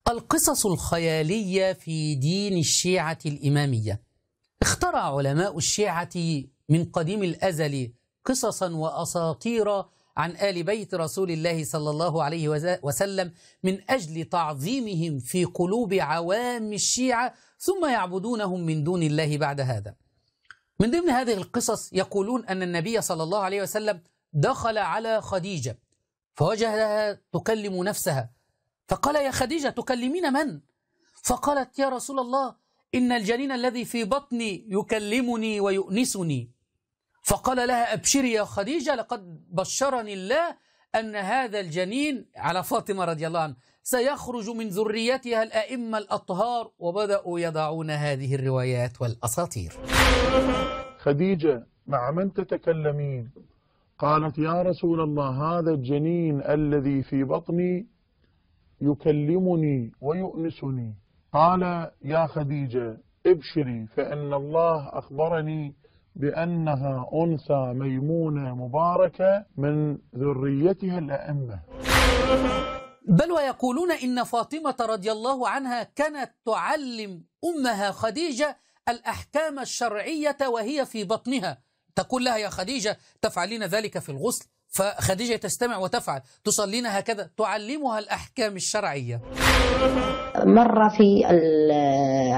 القصص الخيالية في دين الشيعة الإمامية. اخترع علماء الشيعة من قديم الأزل قصصا وأساطير عن آل بيت رسول الله صلى الله عليه وسلم من أجل تعظيمهم في قلوب عوام الشيعة، ثم يعبدونهم من دون الله بعد هذا. من ضمن هذه القصص يقولون أن النبي صلى الله عليه وسلم دخل على خديجة فوجدها تكلم نفسها، فقال: يا خديجة تكلمين من؟ فقالت: يا رسول الله إن الجنين الذي في بطني يكلمني ويؤنسني. فقال لها: أبشري يا خديجة، لقد بشرني الله أن هذا الجنين على فاطمة رضي الله عنها سيخرج من ذريتها الأئمة الأطهار. وبدأوا يضعون هذه الروايات والأساطير. خديجة: مع من تتكلمين؟ قالت: يا رسول الله هذا الجنين الذي في بطني يكلمني ويؤنسني. قال: يا خديجة ابشري، فإن الله أخبرني بأنها أنثى ميمونة مباركة من ذريتها الأئمة. بل ويقولون إن فاطمة رضي الله عنها كانت تعلم أمها خديجة الأحكام الشرعية وهي في بطنها، تقول لها: يا خديجة تفعلين ذلك في الغسل، فخديجة تستمع وتفعل، تصلين هكذا، تعلمها الأحكام الشرعية. مرة في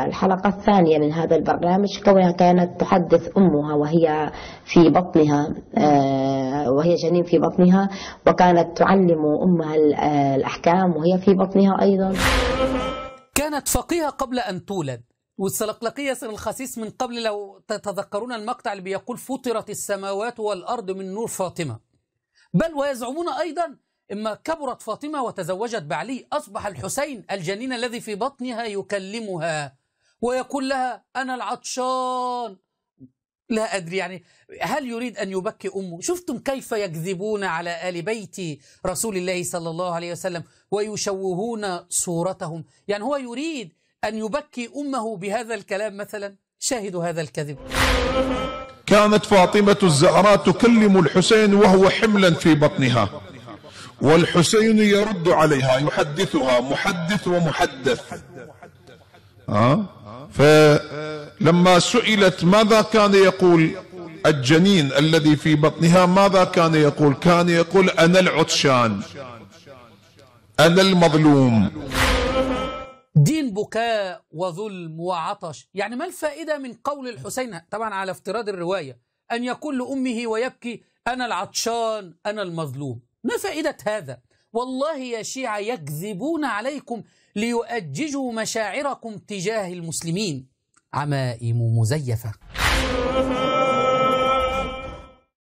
الحلقة الثانية من هذا البرنامج كونها كانت تحدث أمها وهي في بطنها، وهي جنين في بطنها، وكانت تعلم أمها الأحكام وهي في بطنها أيضا. كانت فقيهة قبل أن تولد، والسلقلقية سن الخسيس من قبل، لو تتذكرون المقطع اللي بيقول: فطرت السماوات والأرض من نور فاطمة. بل ويزعمون أيضا إما كبرت فاطمة وتزوجت بعلي أصبح الحسين الجنين الذي في بطنها يكلمها ويقول لها: أنا العطشان. لا أدري يعني هل يريد أن يبكي أمه؟ شفتم كيف يكذبون على آل بيت رسول الله صلى الله عليه وسلم ويشوهون صورتهم؟ يعني هو يريد أن يبكي أمه بهذا الكلام مثلا؟ شاهدوا هذا الكذب. كانت فاطمة الزهراء تكلم الحسين وهو حملا في بطنها، والحسين يرد عليها، يحدثها، محدث ومحدث. فلما سئلت ماذا كان يقول الجنين الذي في بطنها، ماذا كان يقول؟ كان يقول: أنا العطشان، أنا المظلوم. دين بكاء وظلم وعطش. يعني ما الفائدة من قول الحسين، طبعا على افتراض الرواية، أن يقول لأمه ويبكي: أنا العطشان، أنا المظلوم؟ ما فائدة هذا؟ والله يا شيعة يكذبون عليكم ليؤججوا مشاعركم تجاه المسلمين. عمائم مزيفة.